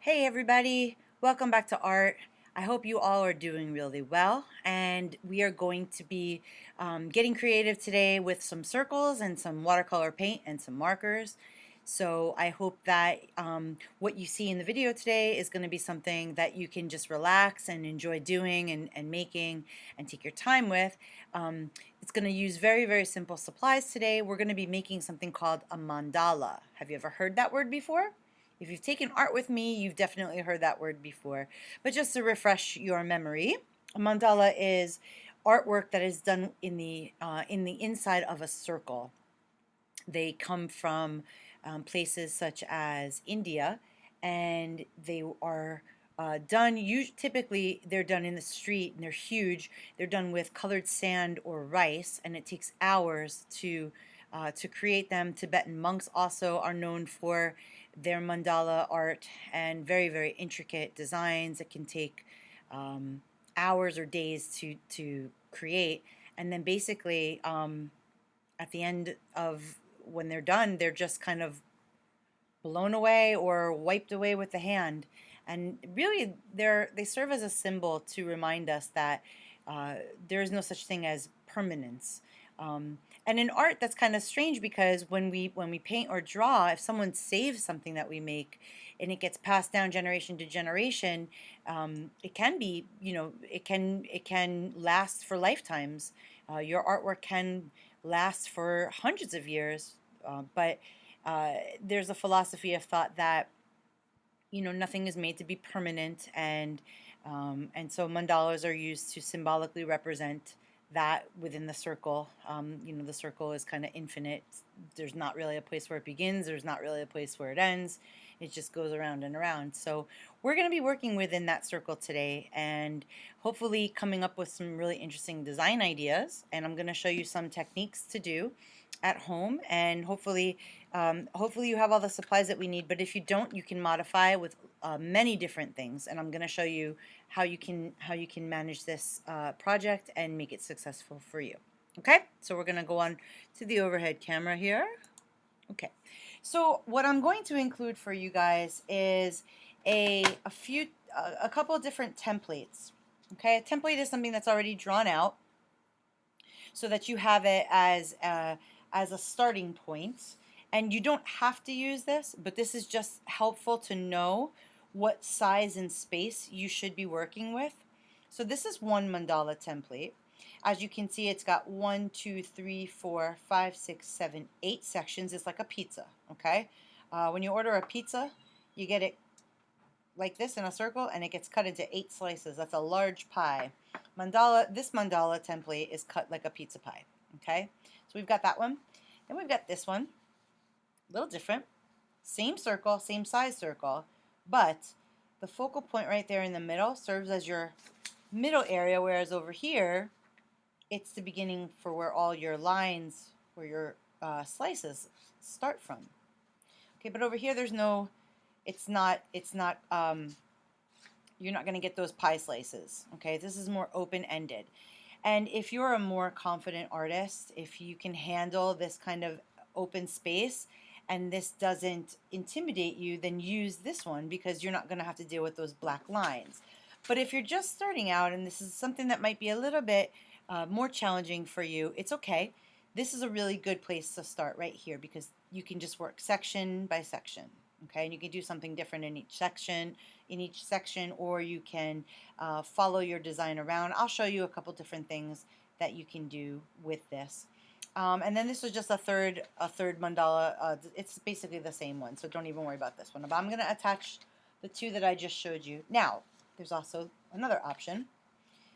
Hey everybody, welcome back to art. I hope you all are doing really well, and we are going to be getting creative today with some circles and some watercolor paint and some markers. So I hope that what you see in the video today is going to be something that you can just relax and enjoy doing and making and take your time with. It's going to use very, very simple supplies today. We're going to be making something called a mandala. Have you ever heard that word before? If you've taken art with me, you've definitely heard that word before. But just to refresh your memory, a mandala is artwork that is done in the inside of a circle. They come from places such as India, and they are typically they're done in the street, and they're huge. They're done with colored sand or rice, and it takes hours to create them. Tibetan monks also are known for their mandala art and very, very intricate designs. It can take hours or days to create, and then basically at the end of when they're done, they're just kind of blown away or wiped away with the hand. And really, they serve as a symbol to remind us that there is no such thing as permanence. And in art, that's kind of strange because when we paint or draw, if someone saves something that we make and it gets passed down generation to generation, it can be, it can last for lifetimes. Your artwork can last for hundreds of years, but there's a philosophy of thought that nothing is made to be permanent, and so mandalas are used to symbolically represent that within the circle. The circle is kind of infinite. There's not really a place where it begins. There's not really a place where it ends. It just goes around and around. So we're going to be working within that circle today and hopefully coming up with some really interesting design ideas. And I'm going to show you some techniques to do at home, and hopefully you have all the supplies that we need. But if you don't, you can modify with many different things, and I'm going to show you how you can manage this project and make it successful for you. Okay, so we're going to go on to the overhead camera here. Okay, so what I'm going to include for you guys is a couple of different templates. Okay, a template is something that's already drawn out so that you have it as a starting point. And you don't have to use this, but this is just helpful to know what size and space you should be working with. So this is one mandala template. As you can see, it's got 1, 2, 3, 4, 5, 6, 7, 8 sections. It's like a pizza, okay? When you order a pizza, you get it like this in a circle, and it gets cut into 8 slices. That's a large pie. This mandala template is cut like a pizza pie, okay? So we've got that one. Then we've got this one, a little different. Same circle, same size circle, but the focal point right there in the middle serves as your middle area, whereas over here, it's the beginning for where all your lines, where your slices start from. Okay, but over here there's no, you're not going to get those pie slices. Okay, this is more open-ended. And if you're a more confident artist, if you can handle this kind of open space and this doesn't intimidate you, then use this one because you're not going to have to deal with those black lines. But if you're just starting out and this is something that might be a little bit more challenging for you, it's okay. This is a really good place to start right here because you can just work section by section. Okay, and you can do something different in each section, or you can follow your design around. I'll show you a couple different things that you can do with this. And then this was just a third mandala. It's basically the same one, so don't even worry about this one. But I'm going to attach the two that I just showed you. Now, there's also another option.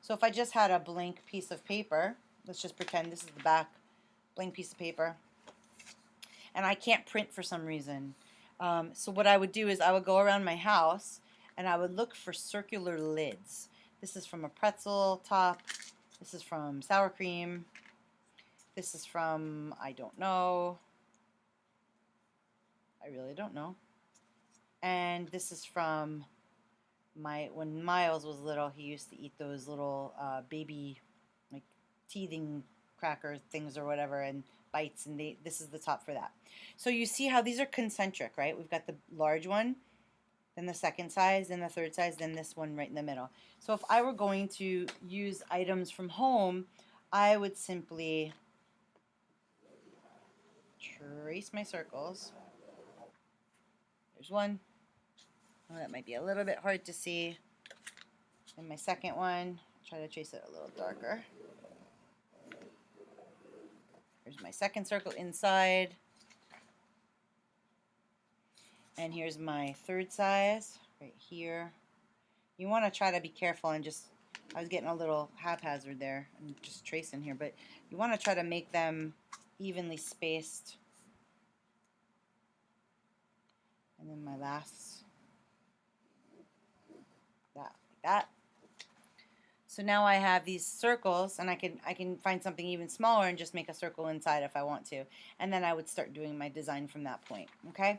So if I just had a blank piece of paper, let's just pretend this is the back, blank piece of paper, and I can't print for some reason. So what I would do is I would go around my house and I would look for circular lids. This is from a pretzel top. This is from sour cream. This is from, I don't know. I really don't know. And this is from when Miles was little, he used to eat those little baby, like, teething cracker things or whatever, and bites, and this is the top for that. So you see how these are concentric, right? We've got the large one, then the second size, then the third size, then this one right in the middle. So if I were going to use items from home, I would simply trace my circles. There's one. Oh, that might be a little bit hard to see. And my second one, try to trace it a little darker. Here's my second circle inside. And here's my third size right here. You want to try to be careful and just, I was getting a little haphazard there and just tracing here, but you want to try to make them evenly spaced. And then my last, that, like that. So now I have these circles, and I can find something even smaller and just make a circle inside if I want to. And then I would start doing my design from that point, okay?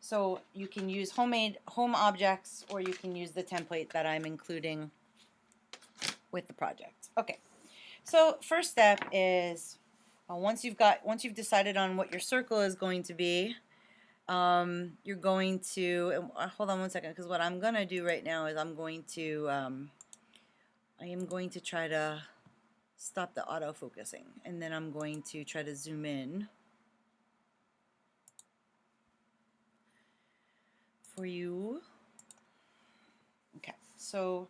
So you can use homemade home objects, or you can use the template that I'm including with the project. Okay, so first step is once you've decided on what your circle is going to be, you're going to hold on one second, because what I'm gonna do right now is I am going to try to stop the auto-focusing, and then I'm going to try to zoom in for you. Okay, so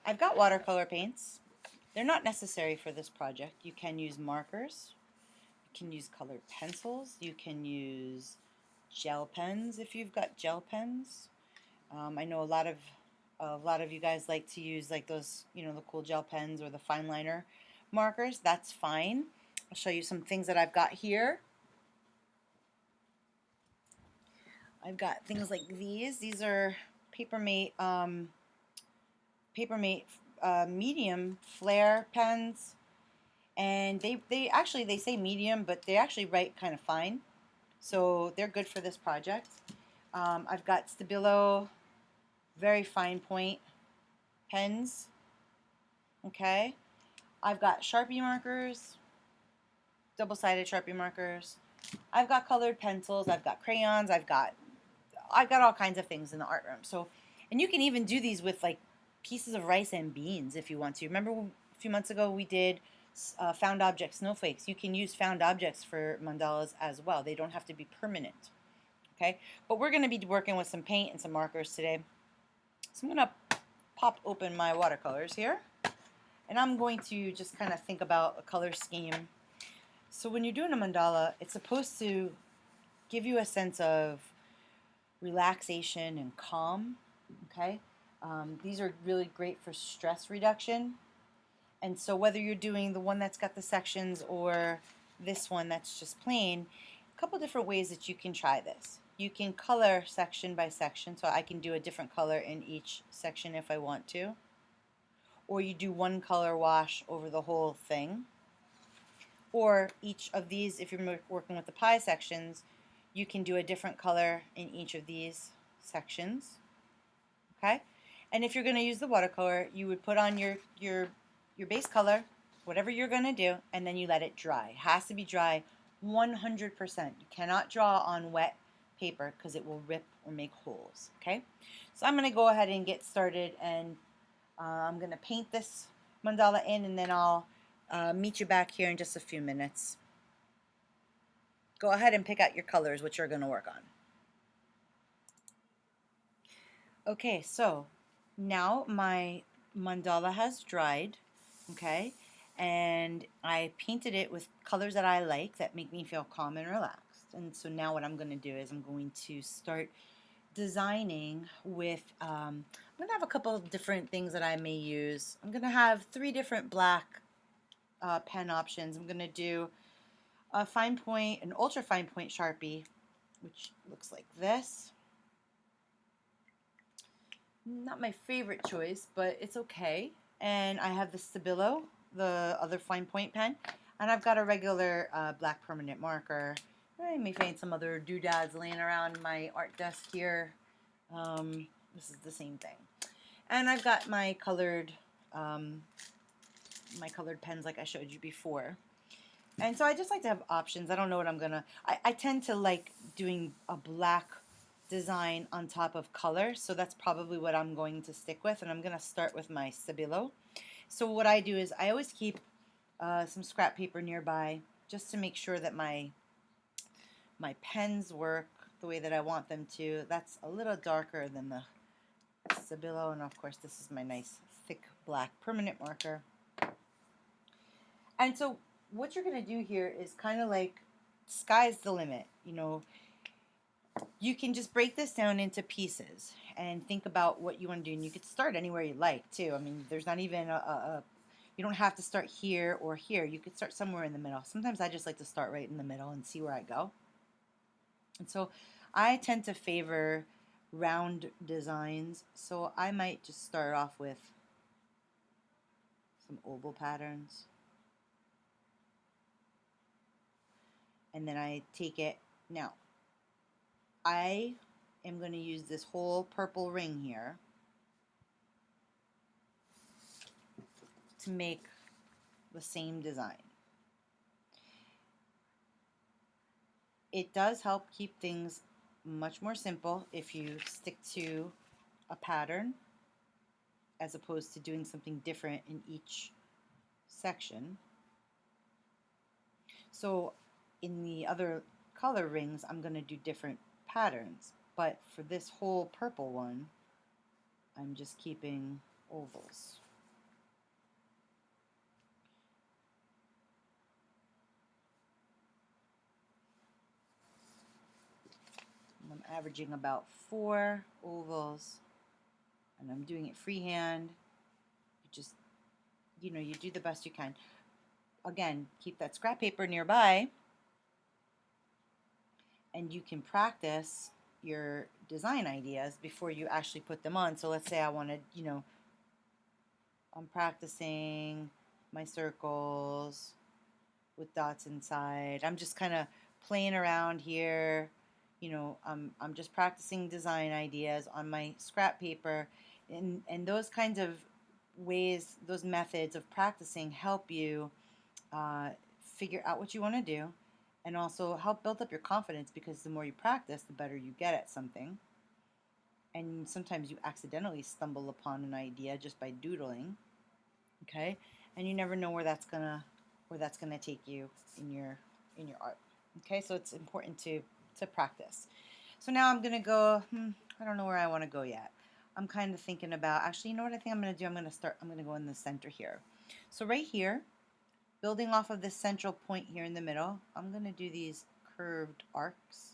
I've got watercolor paints. They're not necessary for this project. You can use markers, you can use colored pencils, you can use gel pens if you've got gel pens. I know a lot of you guys like to use like those, you know, the cool gel pens or the fine liner markers. That's fine. I'll show you some things that I've got here. I've got things like these. These are Papermate medium flare pens, and they actually, they say medium, but they actually write kind of fine, so they're good for this project. I've got Stabilo very fine point pens. Okay, I've got Sharpie markers, double-sided Sharpie markers. I've got colored pencils. I've got crayons. I've got all kinds of things in the art room. So, and you can even do these with like pieces of rice and beans if you want to. Remember a few months ago we did found object snowflakes. You can use found objects for mandalas as well. They don't have to be permanent. Okay, but we're going to be working with some paint and some markers today. So I'm going to pop open my watercolors here, and I'm going to just kind of think about a color scheme. So when you're doing a mandala, it's supposed to give you a sense of relaxation and calm. Okay, these are really great for stress reduction. And so whether you're doing the one that's got the sections or this one that's just plain, a couple different ways that you can try this. You can color section by section, so I can do a different color in each section if I want to. Or you do one color wash over the whole thing. Or each of these, if you're working with the pie sections, you can do a different color in each of these sections. Okay? And if you're going to use the watercolor, you would put on your base color, whatever you're going to do, and then you let it dry. It has to be dry 100%. You cannot draw on wet paper because it will rip or make holes. Okay? So I'm going to go ahead and get started, and I'm going to paint this mandala in, and then I'll meet you back here in just a few minutes. Go ahead and pick out your colors, which you're going to work on. Okay, so now my mandala has dried, okay, and I painted it with colors that I like that make me feel calm and relaxed. And so now what I'm going to do is I'm going to start designing with, I'm going to have a couple of different things that I may use. I'm going to have 3 different black pen options. I'm going to do a fine point, an ultra fine point Sharpie, which looks like this. Not my favorite choice, but it's okay. And I have the Stabilo, the other fine point pen, and I've got a regular black permanent marker. I may find some other doodads laying around my art desk here. This is the same thing. And I've got my colored pens like I showed you before. And so I just like to have options. I don't know what I'm gonna. I tend to like doing a black design on top of color, so that's probably what I'm going to stick with, and I'm going to start with my Stabilo. So what I do is I always keep some scrap paper nearby just to make sure that my pens work the way that I want them to. That's a little darker than the Stabilo, and of course this is my nice thick black permanent marker. And so what you're going to do here is kind of like sky's the limit. You know, you can just break this down into pieces and think about what you want to do, and you could start anywhere you like too. I mean, there's not even you don't have to start here or here. You could start somewhere in the middle. Sometimes I just like to start right in the middle and see where I go. And so I tend to favor round designs, so I might just start off with some oval patterns, and then I take it. Now I am going to use this whole purple ring here to make the same design. It does help keep things much more simple if you stick to a pattern as opposed to doing something different in each section. So in the other color rings, I'm going to do different patterns, but for this whole purple one, I'm just keeping ovals. I'm averaging about 4 ovals, and I'm doing it freehand. You just, you know, you do the best you can. Again, keep that scrap paper nearby, and you can practice your design ideas before you actually put them on. So let's say I wanted, you know, I'm practicing my circles with dots inside. I'm just kind of playing around here. You know, I'm just practicing design ideas on my scrap paper, and those kinds of ways, those methods of practicing help you figure out what you want to do, and also help build up your confidence, because the more you practice, the better you get at something. And sometimes you accidentally stumble upon an idea just by doodling, okay? And you never know where that's gonna take you in your art. Okay, so it's important to practice. So now I'm gonna go. I don't know where I want to go yet. I'm kind of thinking about, actually, you know what I think I'm gonna do? I'm gonna go in the center here. So right here, building off of this central point here in the middle, I'm gonna do these curved arcs.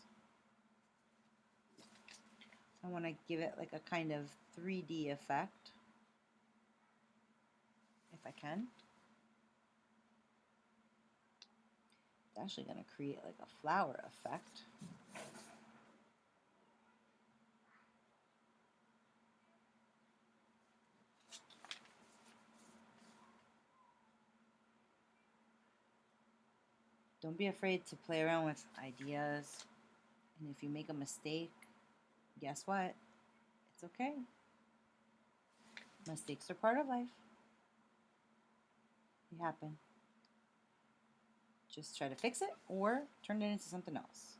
I want to give it like a kind of 3D effect, if I can. It's actually going to create like a flower effect. Don't be afraid to play around with ideas. And if you make a mistake, guess what? It's okay. Mistakes are part of life. They happen. Just try to fix it or turn it into something else.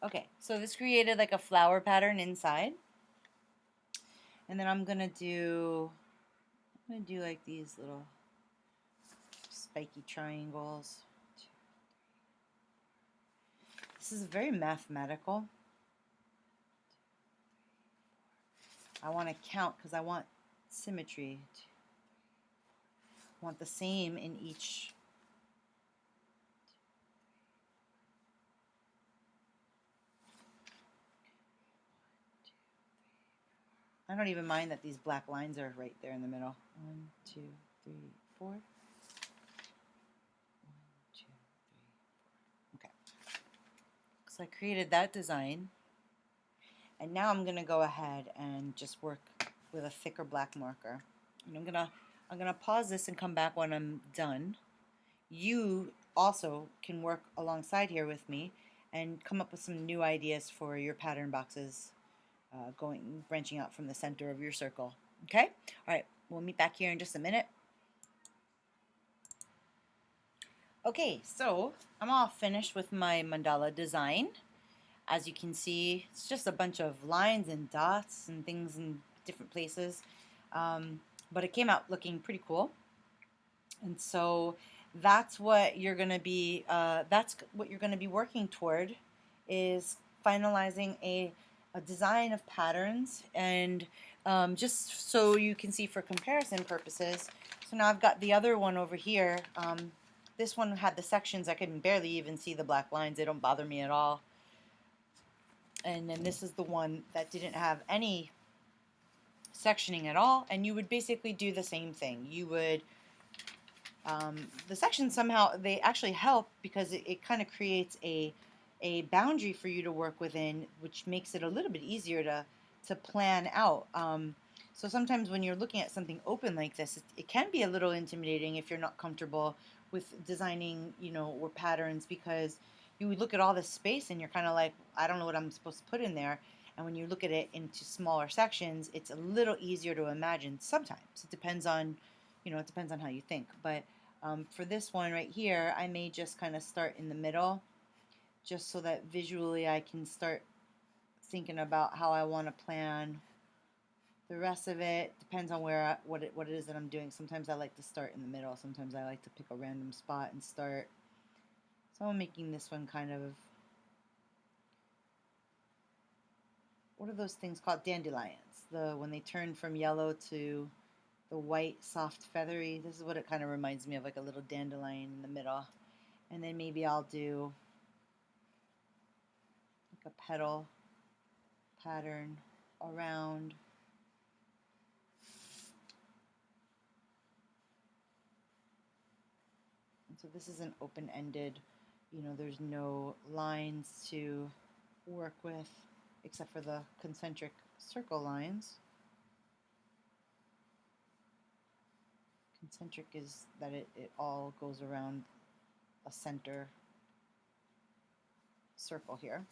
Okay, so this created like a flower pattern inside. And then I'm gonna do like these little spiky triangles. This is very mathematical. I want to count because I want symmetry. I want the same in each. I don't even mind that these black lines are right there in the middle. 1, 2, 3, 4. 1, 2, 3, 4. Okay. So I created that design. And now I'm going to go ahead and just work with a thicker black marker. And I'm gonna pause this and come back when I'm done. You also can work alongside here with me and come up with some new ideas for your pattern boxes, branching out from the center of your circle. Okay? All right, we'll meet back here in just a minute. Okay, so I'm all finished with my mandala design. As you can see, it's just a bunch of lines and dots and things in different places. Um, but it came out looking pretty cool. And so that's what you're gonna be working toward, is finalizing a design of patterns. And just so you can see for comparison purposes, so now I've got the other one over here. This one had the sections. I can barely even see the black lines. They don't bother me at all. And then this is the one that didn't have any sectioning at all. And you would basically do the same thing. You would the sections, somehow they actually help because it kind of creates a boundary for you to work within, which makes it a little bit easier to plan out. So sometimes when you're looking at something open like this, it can be a little intimidating if you're not comfortable with designing, or patterns, because you would look at all this space and you're kind of like, I don't know what I'm supposed to put in there. And when you look at it into smaller sections, it's a little easier to imagine. Sometimes it depends on, it depends on how you think. But for this one right here, I may just kind of start in the middle, just so that visually I can start thinking about how I want to plan the rest of it. Depends on what it is that I'm doing. Sometimes I like to start in the middle. Sometimes I like to pick a random spot and start. So I'm making this one kind of, what are those things called? Dandelions. When they turn from yellow to the white, soft, feathery. This is what it kind of reminds me of, like a little dandelion in the middle. And then maybe I'll do like a petal pattern around. And so this is an open-ended, there's no lines to work with except for the concentric circle lines. Concentric is that it all goes around a center circle here.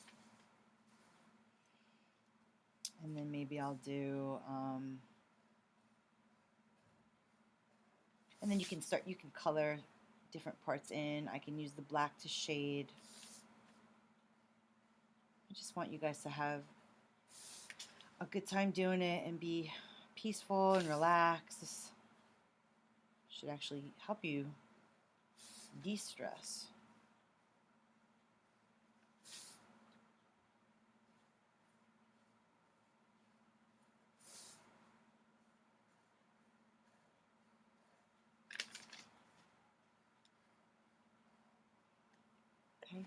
And then maybe I'll do, and then you can color different parts in. I can use the black to shade. I just want you guys to have a good time doing it and be peaceful and relaxed. This should actually help you de-stress. Okay.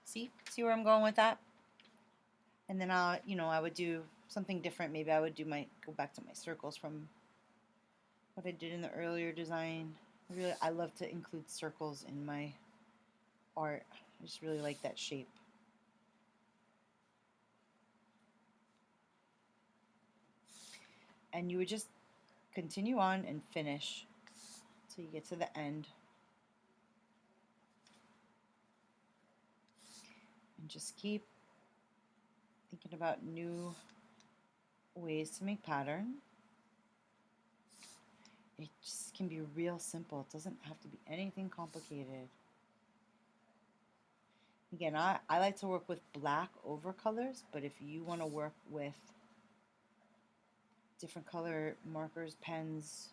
See where I'm going with that? And then I would do something different. Maybe I would go back to my circles from what I did in the earlier design. I love to include circles in my art. I just really like that shape. And you would just continue on and finish till you get to the end. And just keep thinking about new ways to make pattern. It just can be real simple. It doesn't have to be anything complicated. Again, I like to work with black over colors, but if you want to work with different color markers, pens,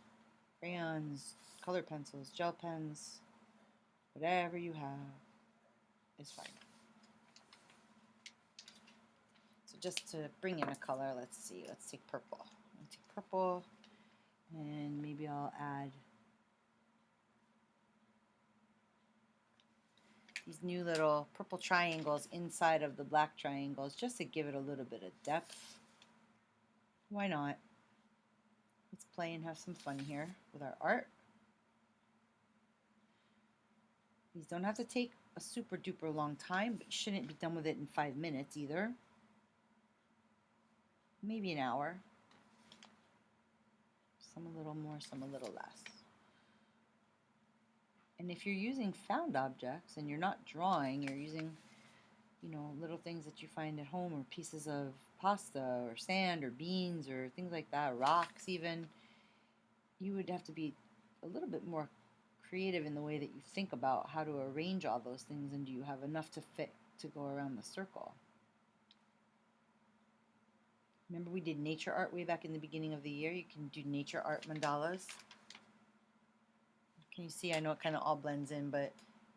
crayons, color pencils, gel pens, whatever you have is fine. So just to bring in a color, let's take purple. I'll take purple, and maybe I'll add these new little purple triangles inside of the black triangles, just to give it a little bit of depth. Why not? Let's play and have some fun here with our art. These don't have to take a super duper long time, but you shouldn't be done with it in 5 minutes either. Maybe an hour. Some a little more, some a little less. And if you're using found objects and you're not drawing, you're using, little things that you find at home, or pieces of pasta or sand or beans or things like that, rocks even, you would have to be a little bit more creative in the way that you think about how to arrange all those things, and do you have enough to fit to go around the circle? Remember we did nature art way back in the beginning of the year? You can do nature art mandalas. Can you see? I know it kind of all blends in, but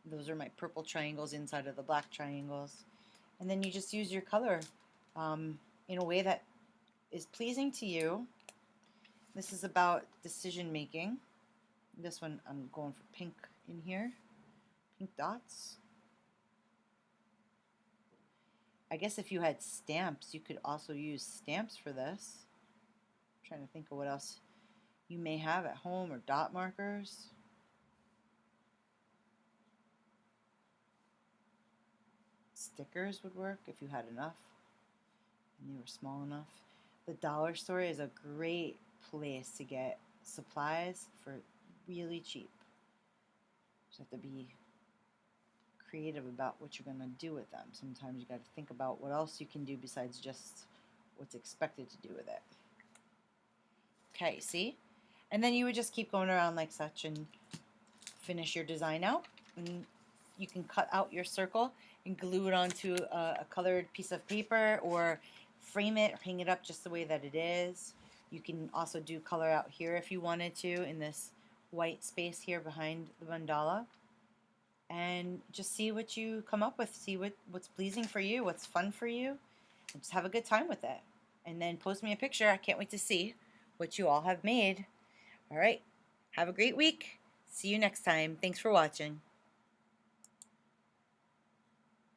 those are my purple triangles inside of the black triangles. And then you just use your color in a way that is pleasing to you. This is about decision making. This one I'm going for pink in here, pink dots. I guess if you had stamps, you could also use stamps for this. I'm trying to think of what else you may have at home, or dot markers. Stickers would work if you had enough and they were small enough. The dollar store is a great place to get supplies for really cheap. You just have to be creative about what you're going to do with them. Sometimes you got to think about what else you can do besides just what's expected to do with it. Okay, see? And then you would just keep going around like such and finish your design out. And you can cut out your circle and glue it onto a colored piece of paper, or frame it or hang it up just the way that it is. You can also do color out here if you wanted to, in this white space here behind the mandala, and just see what you come up with. See what's pleasing for you, what's fun for you, and just have a good time with it. And then post me a picture. I can't wait to see what you all have made. All right, have a great week. See you next time. Thanks for watching.